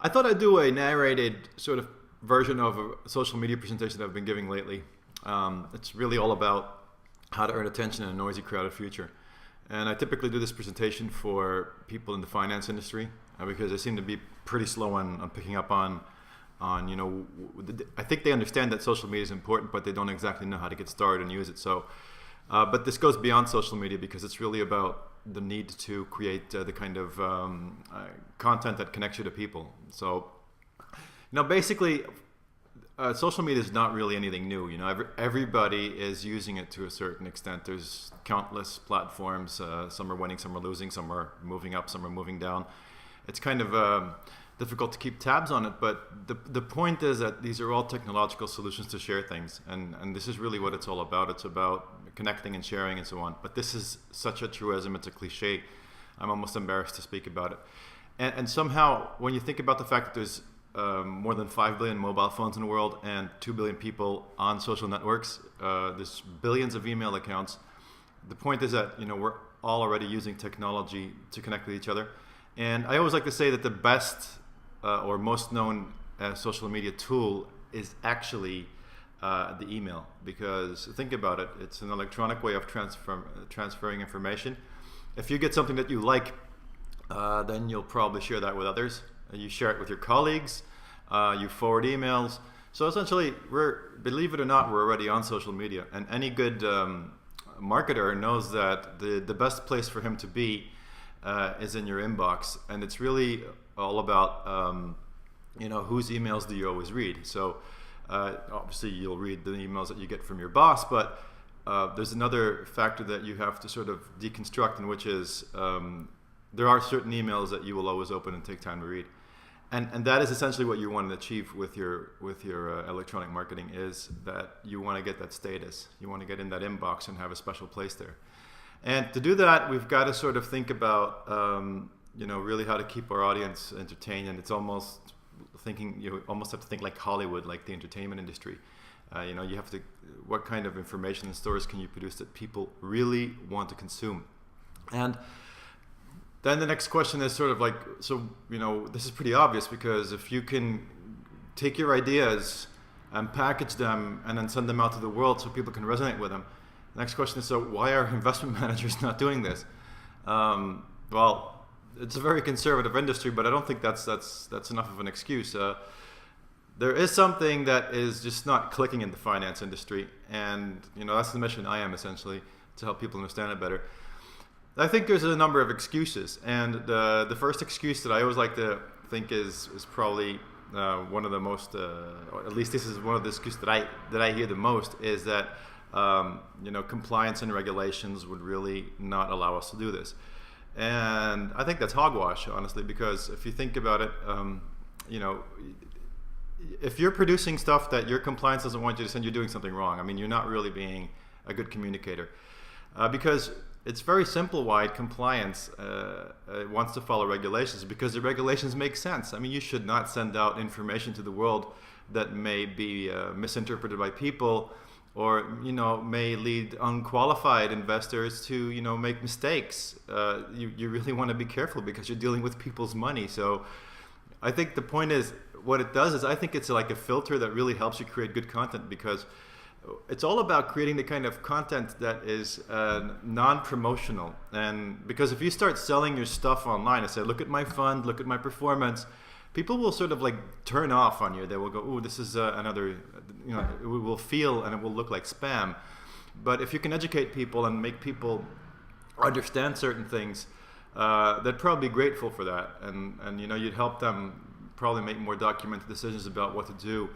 I thought I'd do a narrated sort of version of a social media presentation that I've been giving lately. It's really all about how to earn attention in a noisy, crowded future. And I typically do this presentation for people in the finance industry because they seem to be pretty slow on picking up on I think they understand that social media is important, but they don't exactly know how to get started and use it. So, but this goes beyond social media because it's really about the need to create the kind of content that connects you to people. So, basically, social media is not really anything new. Everybody is using it to a certain extent. There's countless platforms. Some are winning, some are losing, some are moving up, some are moving down. It's kind of difficult to keep tabs on it, but the point is that these are all technological solutions to share things, and this is really what it's all about. It's about connecting and sharing and so on. But this is such a truism, it's a cliche. I'm almost embarrassed to speak about it. And somehow, when you think about the fact that there's more than 5 billion mobile phones in the world and 2 billion people on social networks, there's billions of email accounts. The point is that we're all already using technology to connect with each other. And I always like to say that the best or most known social media tool is actually the email, because think about it, it's an electronic way of transferring information. If you get something that you like, then you'll probably share that with others. You share it with your colleagues, you forward emails. So essentially, believe it or not, we're already on social media, and any good marketer knows that the best place for him to be is in your inbox, and it's really all about whose emails do you always read. So obviously you'll read the emails that you get from your boss, but there's another factor that you have to sort of deconstruct, and which is there are certain emails that you will always open and take time to read, and that is essentially what you want to achieve with your electronic marketing, is that you want to get that status. You want to get in that inbox and have a special place there. And to do that, we've got to sort of think about really how to keep our audience entertained, and it's almost thinking, you almost have to think like Hollywood, like the entertainment industry. You have to, what kind of information and stories can you produce that people really want to consume? And then the next question is sort of like, so, this is pretty obvious, because if you can take your ideas and package them and then send them out to the world so people can resonate with them, the next question is, so why are investment managers not doing this? Well, it's a very conservative industry, but I don't think that's enough of an excuse. There is something that is just not clicking in the finance industry, and that's the mission I am, essentially, to help people understand it better. I think there's a number of excuses, and the first excuse that I always like to think is probably one of the most, or at least this is one of the excuses that I hear the most, is that compliance and regulations would really not allow us to do this. And I think that's hogwash, honestly, because if you think about it, if you're producing stuff that your compliance doesn't want you to send, you're doing something wrong. I mean, you're not really being a good communicator, because it's very simple why compliance wants to follow regulations, because the regulations make sense. I mean, you should not send out information to the world that may be misinterpreted by people, or may lead unqualified investors to make mistakes. You really want to be careful, because you're dealing with people's money. So I think the point is, what it does is, I think it's like a filter that really helps you create good content, because it's all about creating the kind of content that is non-promotional. And because if you start selling your stuff online and say, look at my fund, look at my performance, people will sort of like turn off on you. They will go, oh, this is another, it will feel and it will look like spam. But if you can educate people and make people understand certain things, they'd probably be grateful for that. And you'd help them probably make more documented decisions about what to do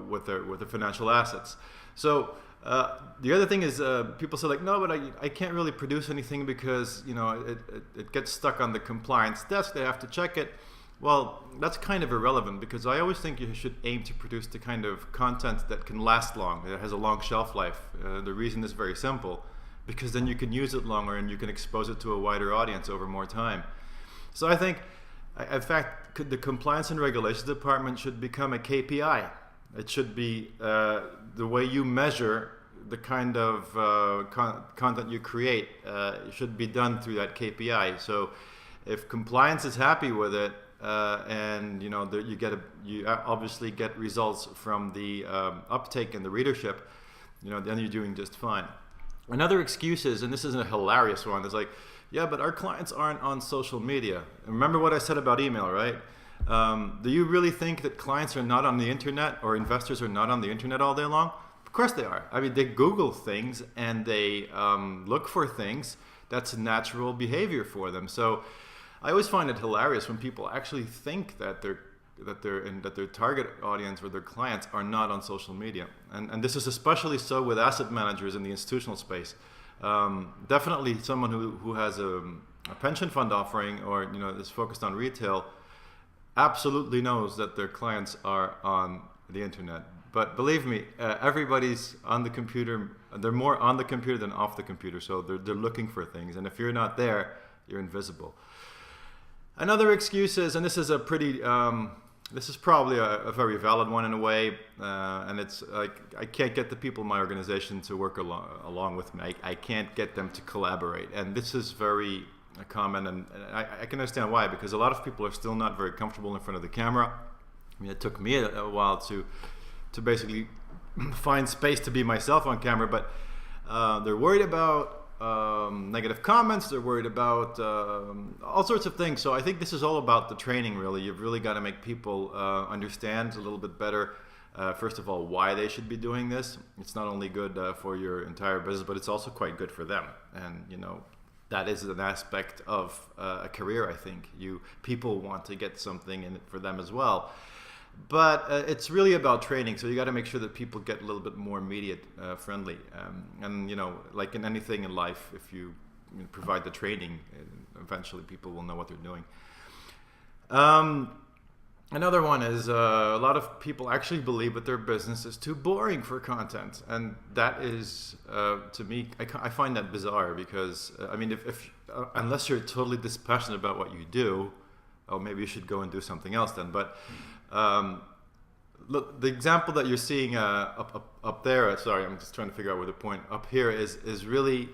with their financial assets. So the other thing is, people say like, no, but I can't really produce anything because it gets stuck on the compliance desk. They have to check it. Well, that's kind of irrelevant, because I always think you should aim to produce the kind of content that can last long, that has a long shelf life. The reason is very simple, because then you can use it longer and you can expose it to a wider audience over more time. So I think, in fact, the Compliance and Regulations Department should become a KPI. It should be the way you measure the kind of content you create should be done through that KPI. So if compliance is happy with it, and you obviously get results from the uptake and the readership, then you're doing just fine. Another excuse is, and this is a hilarious one, is like, yeah, but our clients aren't on social media. Remember what I said about email, right? Do you really think that clients are not on the internet, or investors are not on the internet all day long? Of course they are. I mean, they Google things and they look for things. That's natural behavior for them. So I always find it hilarious when people actually think that their target audience or their clients are not on social media. And this is especially so with asset managers in the institutional space. Definitely someone who has a pension fund offering or is focused on retail absolutely knows that their clients are on the internet. But believe me, everybody's on the computer. They're more on the computer than off the computer. So they're looking for things. And if you're not there, you're invisible. Another excuse is, and this is this is probably a very valid one in a way, and it's like, I can't get the people in my organization to work along with me. I can't get them to collaborate. And this is very common, and I can understand why, because a lot of people are still not very comfortable in front of the camera. I mean, it took me a while to basically find space to be myself on camera, but they're worried about negative comments, they're worried about all sorts of things. So I think this is all about the training, really. You've really got to make people understand a little bit better, first of all, why they should be doing this. It's not only good for your entire business, but it's also quite good for them. And, that is an aspect of a career, I think. People want to get something in it for them as well. But it's really about training, so you got to make sure that people get a little bit more media friendly. And like in anything in life, if you provide the training, eventually people will know what they're doing. Another one is a lot of people actually believe that their business is too boring for content, and that is, to me, I find that bizarre, because I mean, if unless you're totally dispassionate about what you do, oh, maybe you should go and do something else then. But look, the example that you're seeing up there, sorry, I'm just trying to figure out where the point up here is really,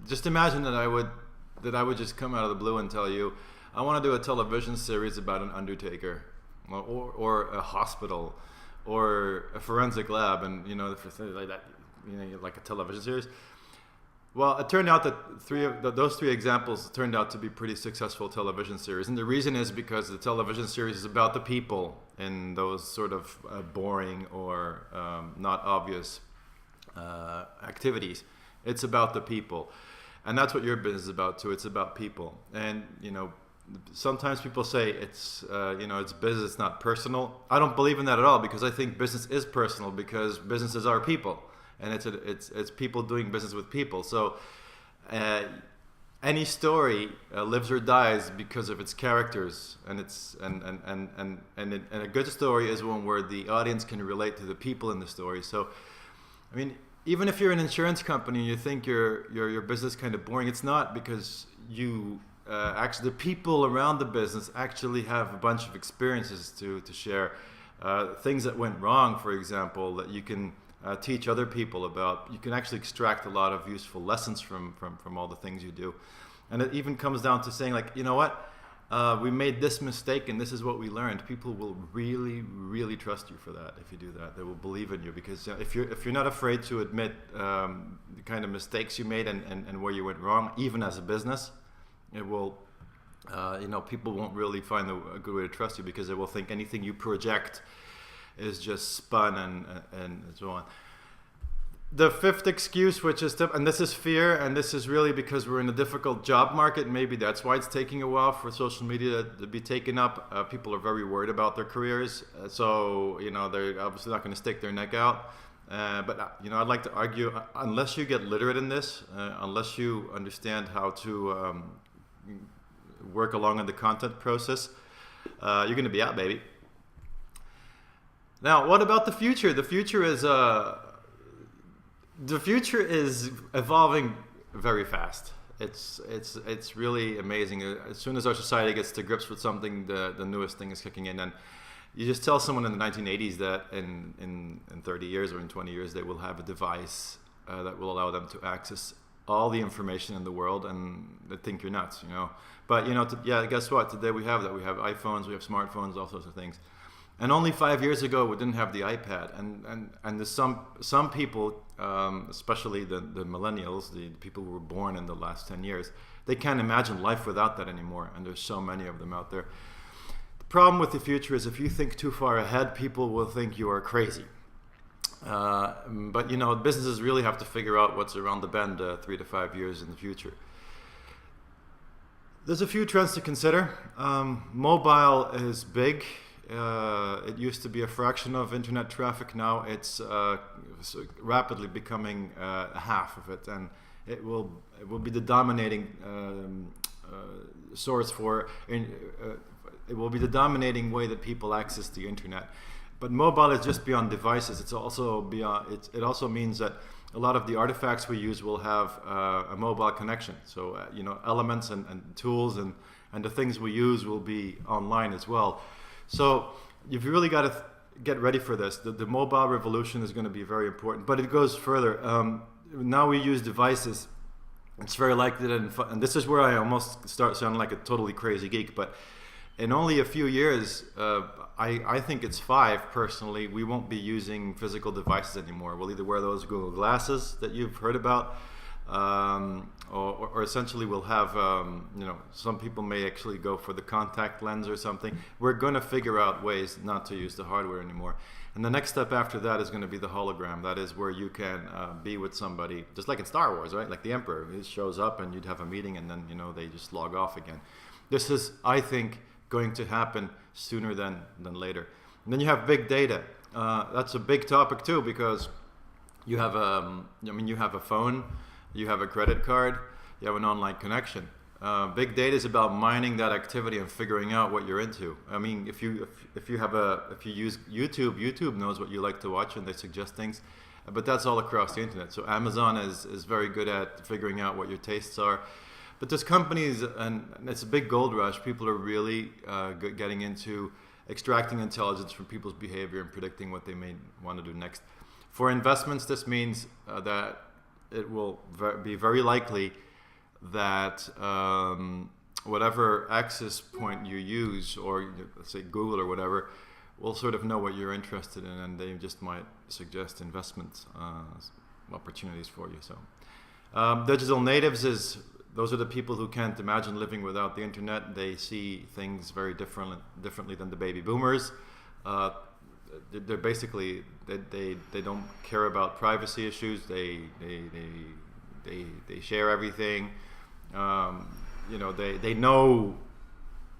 just imagine that I would just come out of the blue and tell you, I want to do a television series about an undertaker, or a hospital, or a forensic lab, and for things like that, like a television series. Well, it turned out that those three examples turned out to be pretty successful television series. And the reason is because the television series is about the people in those sort of boring or not obvious activities. It's about the people. And that's what your business is about too. It's about people. And, sometimes people say it's business, it's not personal. I don't believe in that at all, because I think business is personal, because businesses are people. And it's people doing business with people. So any story lives or dies because of its characters, and a good story is one where the audience can relate to the people in the story. So, I mean, even if you're an insurance company and you think your business kind of boring, it's not, because you actually, the people around the business actually have a bunch of experiences to share, things that went wrong, for example, that you can teach other people about. You can actually extract a lot of useful lessons from all the things you do. And it even comes down to saying, like, you know what, we made this mistake and this is what we learned. People will really, really trust you for that. If you do that, they will believe in you, because if you're not afraid to admit the kind of mistakes you made and where you went wrong, even as a business, it will, people won't really find a good way to trust you, because they will think anything you project is just spun and so on. The fifth excuse, which is, and this is fear, and this is really because we're in a difficult job market. Maybe that's why it's taking a while for social media to be taken up. People are very worried about their careers, so they're obviously not going to stick their neck out. But I'd like to argue, unless you get literate in this, unless you understand how to work along in the content process, you're going to be out, baby. Now, what about the future? The future is evolving very fast. It's really amazing. As soon as our society gets to grips with something, the newest thing is kicking in. And you just tell someone in the 1980s that in 30 years or in 20 years they will have a device that will allow them to access all the information in the world, and they think you're nuts, you know. But you know, yeah, guess what? Today we have that. We have iPhones, we have smartphones, all sorts of things. And only 5 years ago, we didn't have the iPad. And there's some people, especially the millennials, the people who were born in the last 10 years, they can't imagine life without that anymore. And there's so many of them out there. The problem with the future is if you think too far ahead, people will think you are crazy. But you know, businesses really have to figure out what's around the bend 3 to 5 years in the future. There's a few trends to consider. Mobile is big. It used to be a fraction of internet traffic. Now it's rapidly becoming half of it, and it will be the dominating source for. It will be the dominating way that people access the internet. But mobile is just beyond devices. It's also beyond. It also means that a lot of the artifacts we use will have a mobile connection. So you know, elements and tools and the things we use will be online as well. So you've really got to get ready for this. The mobile revolution is going to be very important, but it goes further. Now we use devices. It's very likely that, and this is where I almost start sounding like a totally crazy geek, but in only a few years, I think it's 5 personally, we won't be using physical devices anymore. We'll either wear those Google Glasses that you've heard about, or essentially we'll have, you know, some people may actually go for the contact lens or something. We're going to figure out ways not to use the hardware anymore. And the next step after that is going to be the hologram. That is where you can be with somebody, just like in Star Wars, right? Like the Emperor, he shows up and you'd have a meeting and then, you know, they just log off again. This is, I think, going to happen sooner than later. And then you have big data. That's a big topic too, because you have you have a phone, you have a credit card, you have an online connection. Big data is about mining that activity and figuring out what you're into. I mean, if you use YouTube, YouTube knows what you like to watch and they suggest things, but that's all across the internet. So Amazon is very good at figuring out what your tastes are. But there's companies, and it's a big gold rush. People are really getting into extracting intelligence from people's behavior and predicting what they may want to do next. For investments, this means that it will be very likely that whatever access point you use, or let's say Google or whatever, will sort of know what you're interested in, and they just might suggest investment opportunities for you. So digital natives those are the people who can't imagine living without the internet. They see things very differently than the baby boomers. They're basically they don't care about privacy issues. They share everything. You know, they know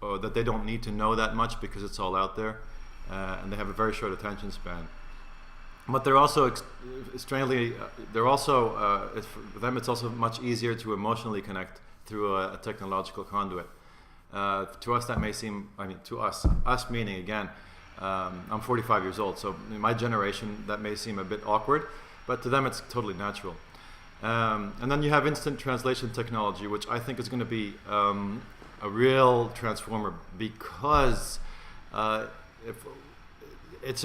that they don't need to know that much because it's all out there, and they have a very short attention span. But they're also strangely, for them it's also much easier to emotionally connect through a technological conduit. To us that may seem, to us meaning again, I'm 45 years old, so in my generation that may seem a bit awkward, but to them it's totally natural. And then you have instant translation technology, which I think is going to be a real transformer, because it's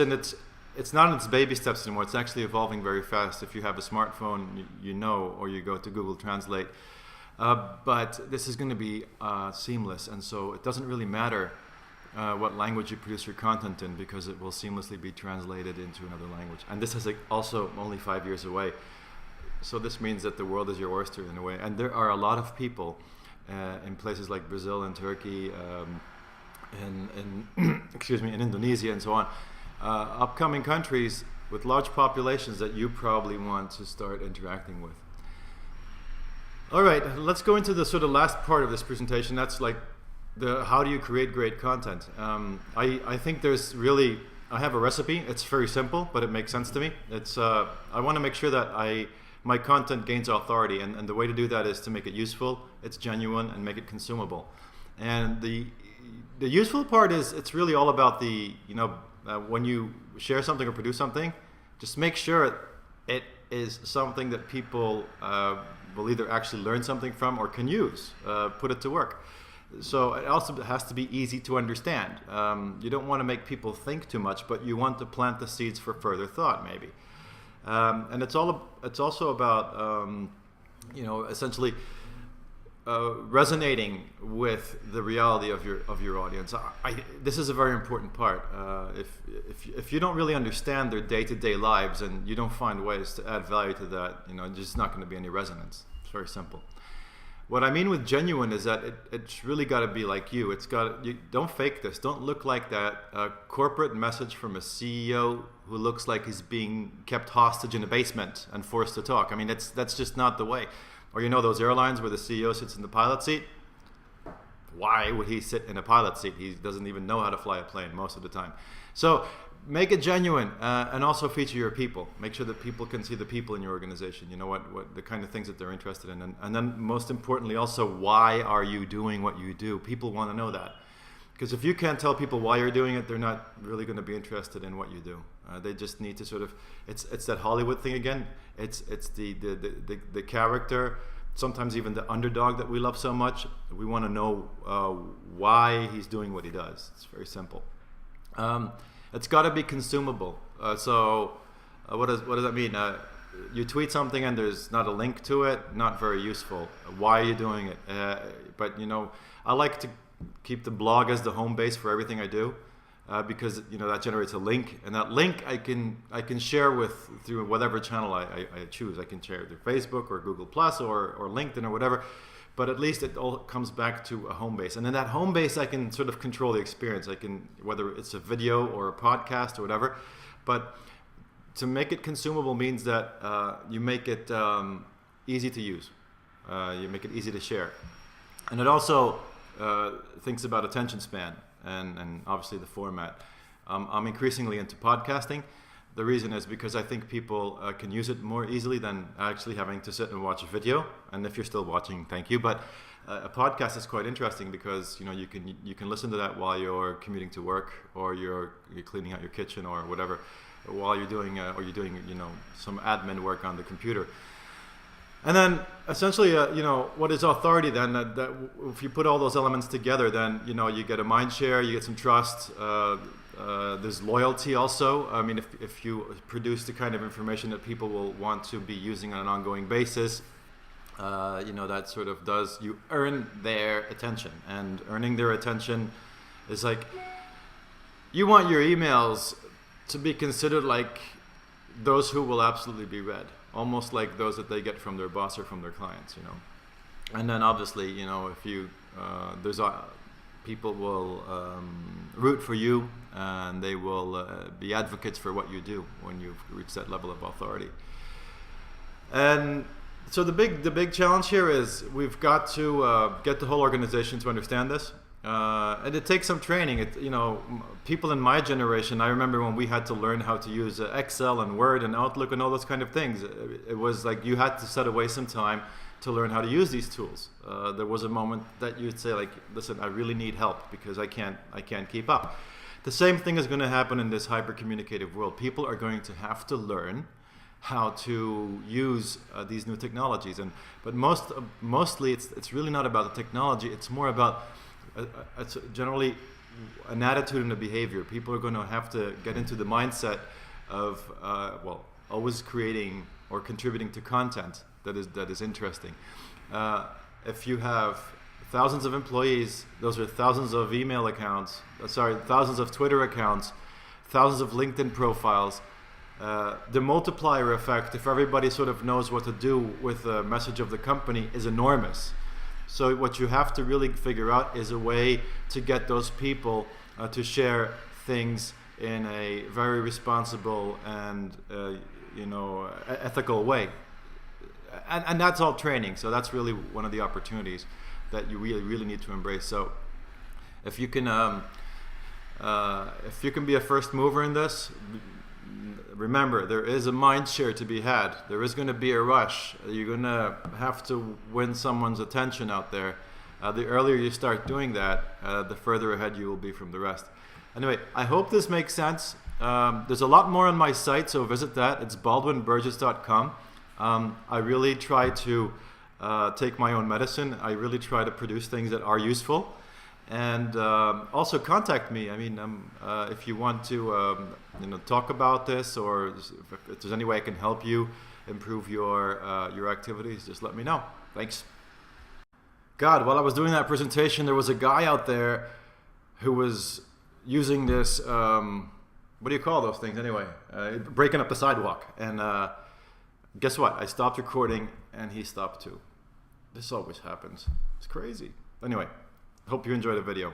not in its baby steps anymore. It's actually evolving very fast. If you have a smartphone, you know, or you go to Google Translate. But this is going to be seamless, and so it doesn't really matter what language you produce your content in, because it will seamlessly be translated into another language. And this is also only 5 years away. So this means that the world is your oyster in a way. And there are a lot of people in places like Brazil and Turkey, in Indonesia and so on, upcoming countries with large populations that you probably want to start interacting with. All right, let's go into the sort of last part of this presentation. That's like how do you create great content? I think I have a recipe. It's very simple, but it makes sense to me. I want to make sure that my content gains authority, and the way to do that is to make it useful, it's genuine, and make it consumable. And the useful part is it's really all about when you share something or produce something, just make sure it is something that people will either actually learn something from or can use, put it to work. So it also has to be easy to understand. You don't want to make people think too much, but you want to plant the seeds for further thought, maybe. And it's also about essentially resonating with the reality of your audience. This is a very important part. If you don't really understand their day-to-day lives and you don't find ways to add value to that, there's just not going to be any resonance. It's very simple. What I mean with genuine is that it's really got to be like you. You don't fake this. Don't look like that corporate message from a CEO who looks like he's being kept hostage in a basement and forced to talk. I mean, that's just not the way. Or those airlines where the CEO sits in the pilot seat. Why would he sit in a pilot seat? He doesn't even know how to fly a plane most of the time. So make it genuine and also feature your people. Make sure that people can see the people in your organization. What the kind of things that they're interested in. And then most importantly also, why are you doing what you do? People want to know that. Because if you can't tell people why you're doing it, they're not really going to be interested in what you do. They just need to sort of, it's that Hollywood thing again. It's the character, sometimes even the underdog that we love so much. We want to know why he's doing what he does. It's very simple. It's got to be consumable. So what does that mean? You tweet something and there's not a link to it, not very useful. Why are you doing it? But I like to keep the blog as the home base for everything I do, because that generates a link, and that link I can share through whatever channel I choose. I can share it through Facebook or Google Plus or LinkedIn or whatever, but at least it all comes back to a home base. And in that home base, I can sort of control the experience. I can, whether it's a video or a podcast or whatever, but to make it consumable means that you make it easy to use. You make it easy to share, and it also thinks about attention span and obviously the format. I'm increasingly into podcasting. The reason is because I think people can use it more easily than actually having to sit and watch a video. And if you're still watching, thank you. But a podcast is quite interesting because you can listen to that while you're commuting to work, or you're cleaning out your kitchen or whatever, while you're doing some admin work on the computer. And then essentially, what is authority then? That if you put all those elements together, then, you get a mind share, you get some trust, there's loyalty also. I mean, if you produce the kind of information that people will want to be using on an ongoing basis, that sort of you earn their attention. And earning their attention is like, you want your emails to be considered like those who will absolutely be read. Almost like those that they get from their boss or from their clients, And then obviously, if you, people will root for you, and they will be advocates for what you do when you've reached that level of authority. And so the big challenge here is we've got to get the whole organization to understand this. And it takes some training. People in my generation, I remember when we had to learn how to use Excel and Word and Outlook and all those kind of things. It was like you had to set away some time to learn how to use these tools. There was a moment that you'd say, like, listen, I really need help because I can't keep up. The same thing is going to happen in this hyper-communicative world. People are going to have to learn how to use these new technologies. But mostly it's really not about the technology. It's more about it's generally an attitude and a behavior. People are going to have to get into the mindset of always creating or contributing to content that is interesting. If you have thousands of employees, those are thousands of email accounts, thousands of Twitter accounts, thousands of LinkedIn profiles. The multiplier effect, if everybody sort of knows what to do with the message of the company, is enormous. So what you have to really figure out is a way to get those people to share things in a very responsible and ethical way. And that's all training. So that's really one of the opportunities that you really need to embrace. So if you can be a first mover in this, remember, there is a mind share to be had. There is going to be a rush. You're going to have to win someone's attention out there. The earlier you start doing that, the further ahead you will be from the rest. Anyway, I hope this makes sense. There's a lot more on my site, so visit that. It's baldwinburgess.com. I really try to take my own medicine. I really try to produce things that are useful. And also contact me. I mean, if you want to talk about this, or if there's any way I can help you, improve your activities, just let me know. Thanks. God, while I was doing that presentation, there was a guy out there who was using this, what do you call those things anyway? Breaking up the sidewalk. And guess what? I stopped recording and he stopped too. This always happens. It's crazy. Anyway, hope you enjoyed the video.